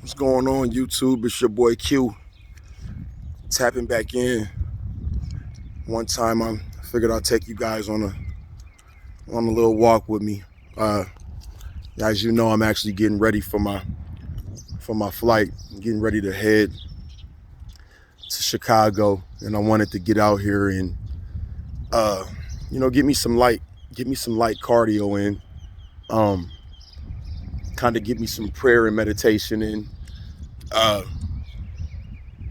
What's going on, YouTube? It's your boy Q. Tapping back in. One time I figured I'd take you guys on a little walk with me. As you know, I'm actually getting ready for my flight. I'm getting ready to head to Chicago, and I wanted to get out here and get me some light cardio in. Kind of get me some prayer and meditation in.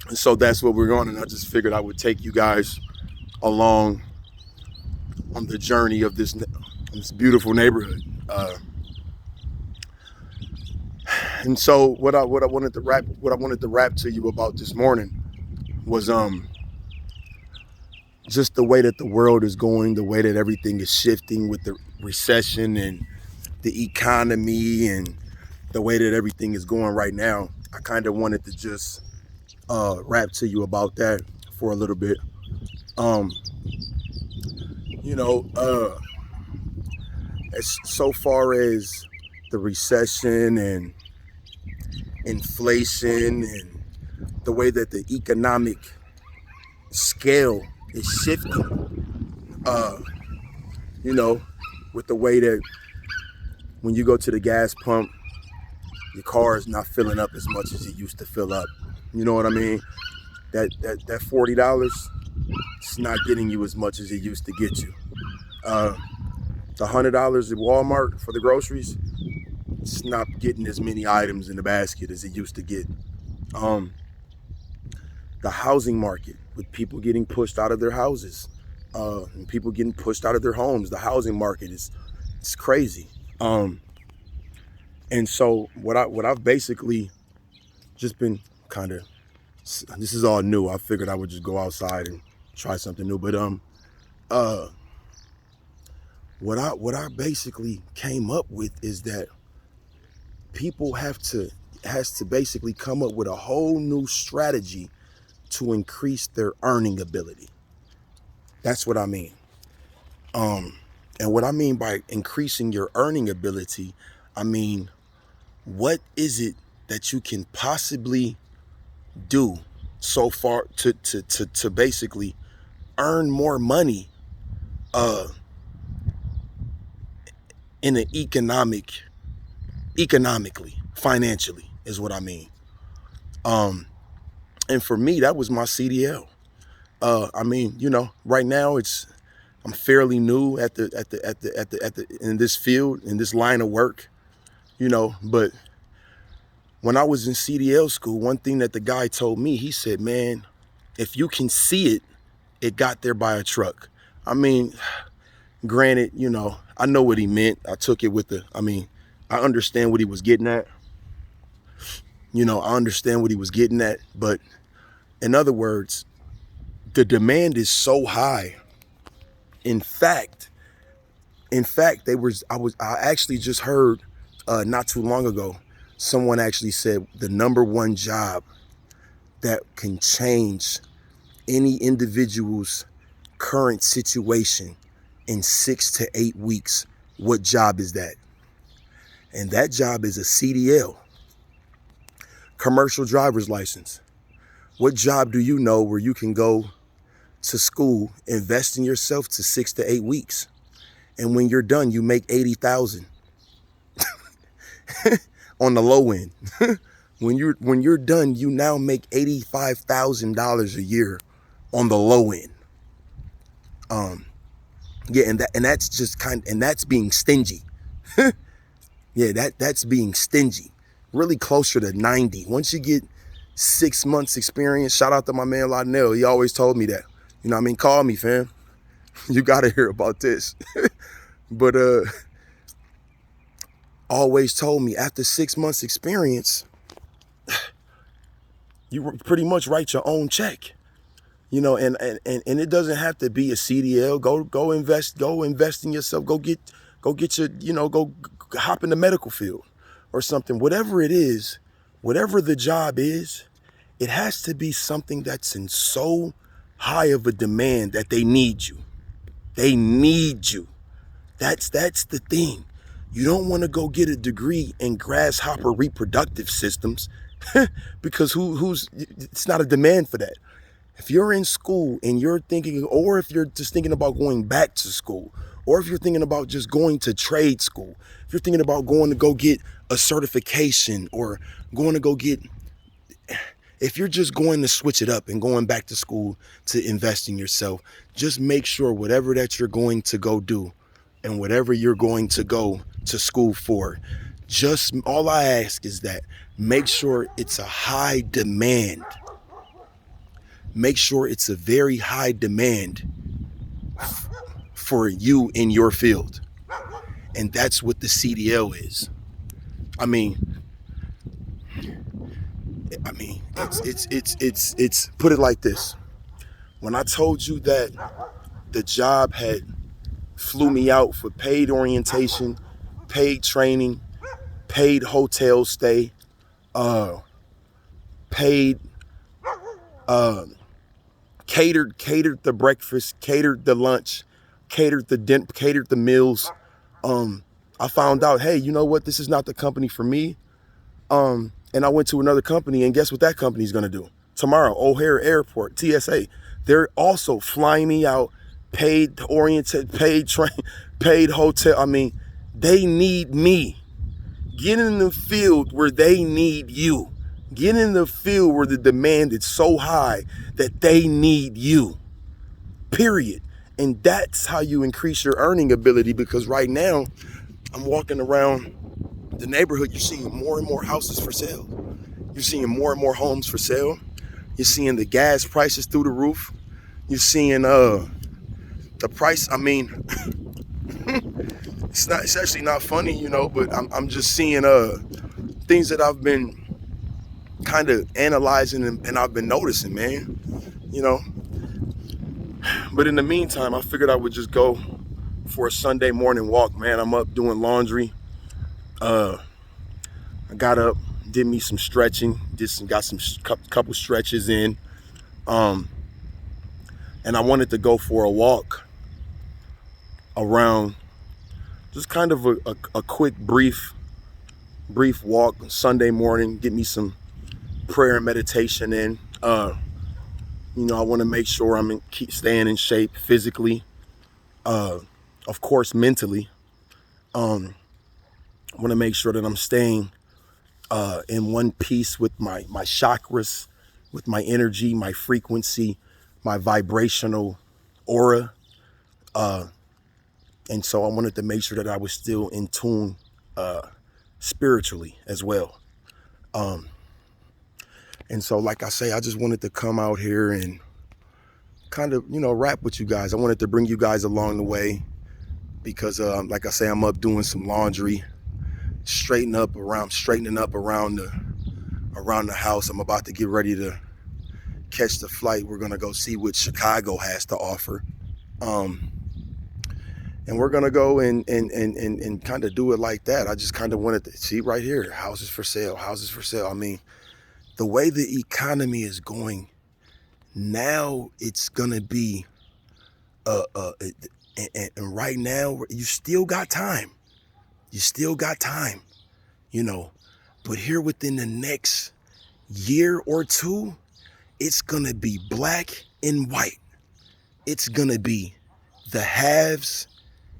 And so that's what we're on, and I just figured I would take you guys along on the journey of this beautiful neighborhood. And so what I wanted to rap to you about this morning was just the way that the world is going, the way that everything is shifting with the recession and the economy and the way that everything is going right now. I kind of wanted to just rap to you about that for a little bit. As so far as the recession and inflation and the way that the economic scale is shifting, with the way that when you go to the gas pump, your car is not filling up as much as it used to fill up. You know what I mean? That $40, it's not getting you as much as it used to get you. The $100 at Walmart for the groceries, it's not getting as many items in the basket as it used to get. The housing market, with people getting pushed out of their houses, and people getting pushed out of their homes, the housing market it's crazy. And so what I've basically just been this is all new. I figured I would just go outside and try something new. But what I basically came up with is that people has to basically come up with a whole new strategy to increase their earning ability. That's what I mean. And what I mean by increasing your earning ability, I mean, what is it that you can possibly do so far to basically earn more money in an economically, financially is what I mean. And for me, that was my CDL. Right now I'm fairly new at the in this field, in this line of work, but when I was in CDL school, one thing that the guy told me, he said, man, if you can see it, it got there by a truck. I mean, granted, I know what he meant. I took it I understand what he was getting at. I understand what he was getting at. But in other words, the demand is so high. In fact, I actually just heard not too long ago, someone actually said the number one job that can change any individual's current situation in 6 to 8 weeks, what job is that? And that job is a CDL, commercial driver's license. What job do you know where you can go to school, invest in yourself to 6 to 8 weeks, and when you're done, you make $80,000 on the low end? When you're done, you now make $85,000 a year on the low end. And that's just and that's being stingy. Yeah, that's being stingy. Really closer to 90. Once you get 6 months experience, shout out to my man Lionel. He always told me that. Call me, fam. You gotta hear about this. But always told me after 6 months experience, you pretty much write your own check. And it doesn't have to be a CDL. Go invest in yourself. Go get your, go hop in the medical field or something. Whatever it is, whatever the job is, it has to be something that's in so high of a demand that they need you. They need you. That's the thing. You don't want to go get a degree in grasshopper reproductive systems. because it's not a demand for that. If you're in school and you're thinking, or if you're just thinking about going back to school, or if you're thinking about just going to trade school, if you're thinking about going to go get a certification or going to go get, if you're just going to switch it up and going back to school to invest in yourself, just make sure whatever that you're going to go do and whatever you're going to go to school for, just all I ask is that make sure it's a high demand. Make sure it's a very high demand for you in your field. And that's what the CDL is. I mean, it's put it like this. When I told you that the job had flew me out for paid orientation, paid training, paid hotel stay, paid catered the breakfast, catered the lunch, catered the dinner, catered the meals. I found out, hey, you know what? This is not the company for me. And I went to another company, and guess what that company's gonna do? Tomorrow, O'Hare Airport, TSA. They're also flying me out, paid oriented, paid train, paid hotel. I mean, they need me. Get in the field where they need you. Get in the field where the demand is so high that they need you. Period. And that's how you increase your earning ability, because right now, I'm walking around the neighborhood, you're seeing more and more houses for sale. You're seeing more and more homes for sale. You're seeing the gas prices through the roof. You're seeing the price. I mean, it's actually not funny, you know, but I'm just seeing things that I've been kind of analyzing and I've been noticing, man, you know. But in the meantime, I figured I would just go for a Sunday morning walk, man. I'm up doing laundry. I got up, did me some stretching, got some couple stretches in, and I wanted to go for a walk around, just kind of a quick brief walk Sunday morning, get me some prayer and meditation in. You know, I want to make sure keep staying in shape physically, of course mentally. I want to make sure that I'm staying in one piece with my chakras, with my energy, my frequency, my vibrational aura. And so I wanted to make sure that I was still in tune spiritually as well. And so, like I say, I just wanted to come out here and kind of, you know, rap with you guys. I wanted to bring you guys along the way because, like I say, I'm up doing some laundry, straightening up around the house. I'm about to get ready to catch the flight. We're gonna go see what Chicago has to offer, and we're gonna go and kind of do it like that. I just kind of wanted to see right here, houses for sale. I mean, the way the economy is going now, it's gonna be and right now you still got time, you know, but here within the next year or two, it's gonna be black and white. It's gonna be the haves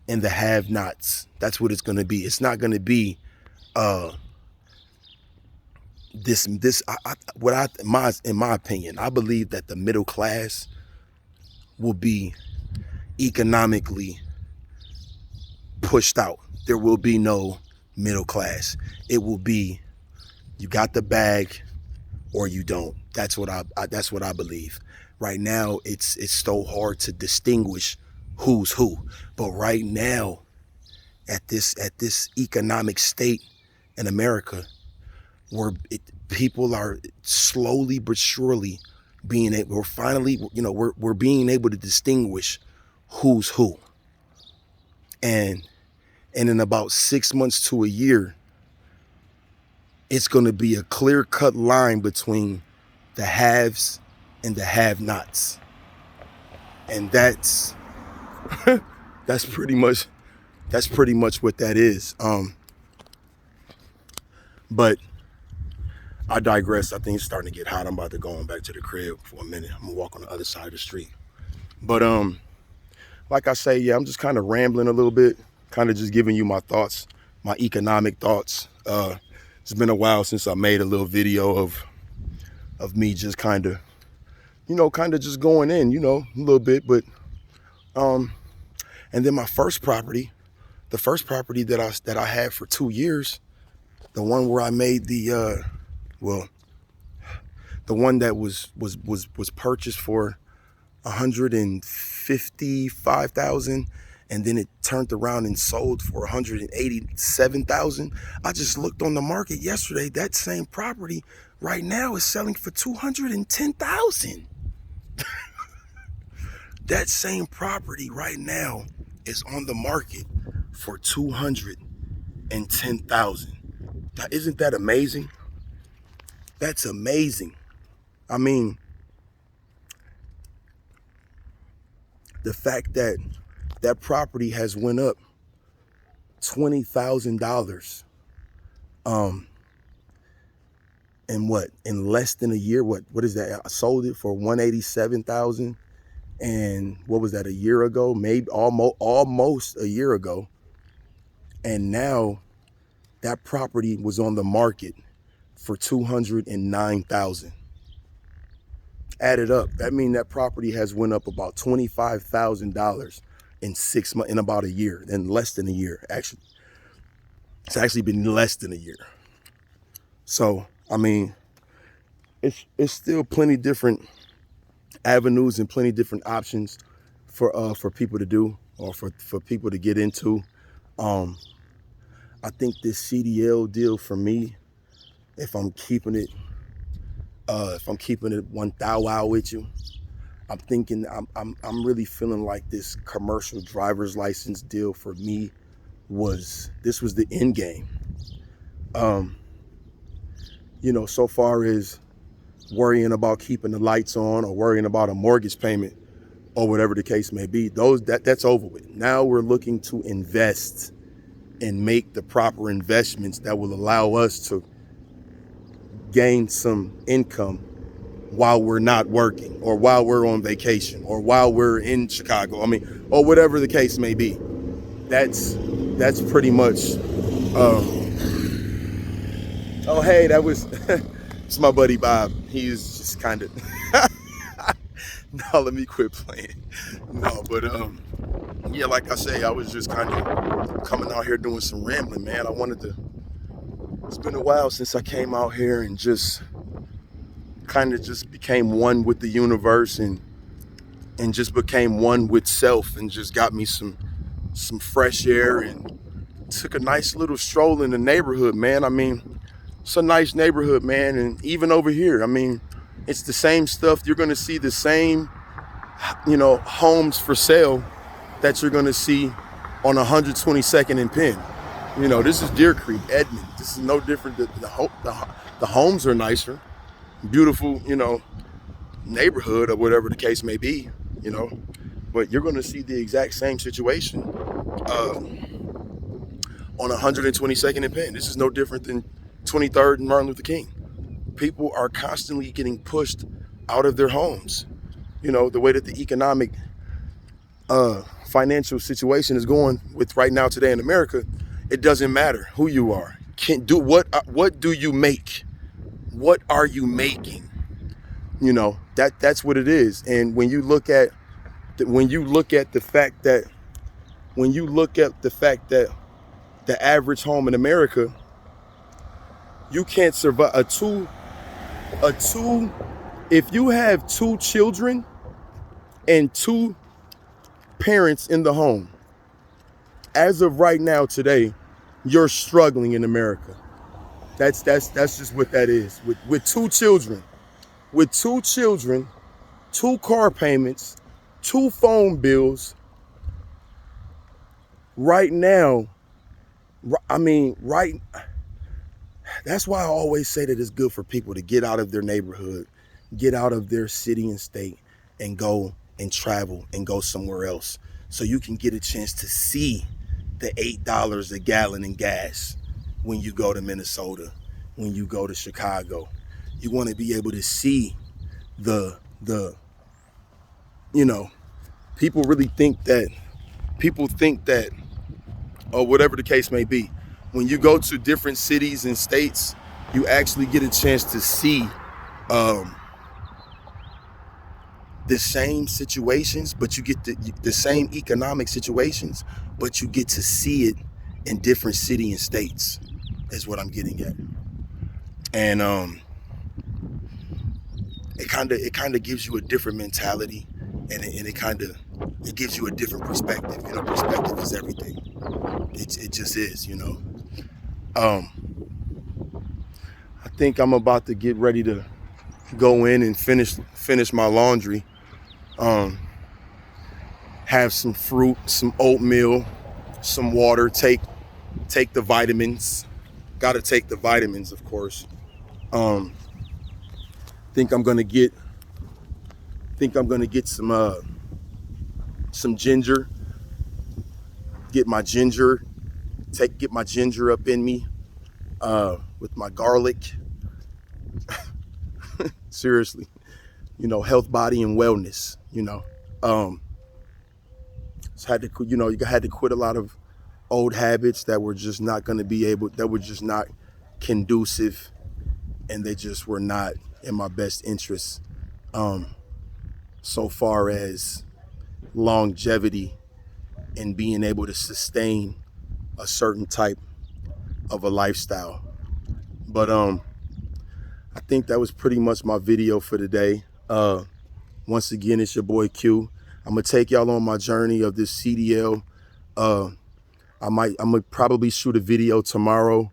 and the have-nots. That's what it's gonna be. It's not gonna be in my opinion, I believe that the middle class will be economically pushed out. There will be no middle class. It will be, you got the bag or you don't. That's what I believe. Right now, it's so hard to distinguish who's who. But right now, at this economic state in America, where people are slowly but surely being able, we're finally, you know, we're being able to distinguish who's who. And in about 6 months to a year, it's going to be a clear-cut line between the haves and the have-nots. And that's that's pretty much what that is. But I digress. I think it's starting to get hot. I'm about to go on back to the crib for a minute. I'm gonna walk on the other side of the street. But like I say, yeah, I'm just kind of rambling a little bit, kind of just giving you my thoughts, my economic thoughts. It's been a while since I made a little video of me just kind of, kind of just going in, a little bit. But and then my first property, the first property that I had for 2 years, the one where I made the one that was purchased for 155,000, and then it turned around and sold for 187,000. I just looked on the market yesterday. That same property right now is selling for 210,000. That same property right now is on the market for 210,000. Now, isn't that amazing? That's amazing. I mean, the fact that that property has went up $20,000 in less than a year. What is that? I sold it for 187,000, and what was that, a year ago? Maybe almost a year ago. And now that property was on the market for 209,000. Added up, that means that property has went up about $25,000 in 6 months, in about a year, in less than a year. Actually, it's actually been less than a year. So I mean, it's still plenty different avenues and plenty different options for people to do, or for people to get into. I think this CDL deal for me, if I'm keeping it 1,000 with you, I'm thinking I'm really feeling like this commercial driver's license deal for me was the end game. So far as worrying about keeping the lights on, or worrying about a mortgage payment, or whatever the case may be, that's over with. Now we're looking to invest and make the proper investments that will allow us to gain some income while we're not working, or while we're on vacation, or while we're in Chicago. I mean, or whatever the case may be. That's pretty much. Oh, hey, that was it's my buddy Bob. He's just kind of. No, let me quit playing. No, but yeah, like I say, I was just kind of coming out here doing some rambling, man. It's been a while since I came out here and just kind of just became one with the universe, and just became one with self, and just got me some fresh air, and took a nice little stroll in the neighborhood, man. I mean, it's a nice neighborhood, man. And even over here, I mean, it's the same stuff. You're going to see the same, homes for sale that you're going to see on 122nd and Penn. This is Deer Creek, Edmond. This is no different. The homes are nicer, beautiful, neighborhood, or whatever the case may be, But you're going to see the exact same situation on 122nd and Penn. This is no different than 23rd and Martin Luther King. People are constantly getting pushed out of their homes. The way that the economic financial situation is going with right now today in America, it doesn't matter who you are. Can't do what do you make? What are you making? That's what it is. And when you look at the fact that the average home in America, you can't survive if you have 2 children and 2 parents in the home. As of right now today, you're struggling in America. That's just what that is. With 2 children, 2 car payments, 2 phone bills. Right now, that's why I always say that it's good for people to get out of their neighborhood, get out of their city and state, and go and travel and go somewhere else, so you can get a chance to see the $8 a gallon in gas when you go to Minnesota. when you go to Chicago. You want to be able to see the you know, people think that, or whatever the case may be, when you go to different cities and states, you actually get a chance to see the same situations, but you get the same economic situations, but you get to see it in different city and states, is what I'm getting at. And it kind of gives you a different mentality, and it gives you a different perspective. You know, perspective is everything. It just is, you know. I think I'm about to get ready to go in and finish my laundry. Have some fruit, some oatmeal, some water, take the vitamins. Gotta take the vitamins, of course. Think I'm gonna get some ginger. Get my ginger up in me, with my garlic. Seriously, you know, health, body, and wellness. You know, so you had to quit a lot of old habits that were just not going to that were just not conducive, and they just were not in my best interest, so far as longevity and being able to sustain a certain type of a lifestyle. But I think that was pretty much my video for today. Once again, it's your boy Q. I'm gonna take y'all on my journey of this CDL. I'm gonna probably shoot a video tomorrow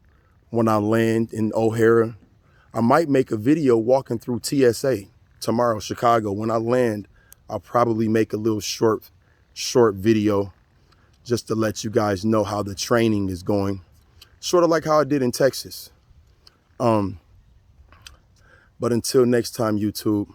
when I land in O'Hara. I might make a video walking through TSA tomorrow, Chicago. When I land, I'll probably make a little short video just to let you guys know how the training is going. Sort of like how I did in Texas. But until next time, YouTube,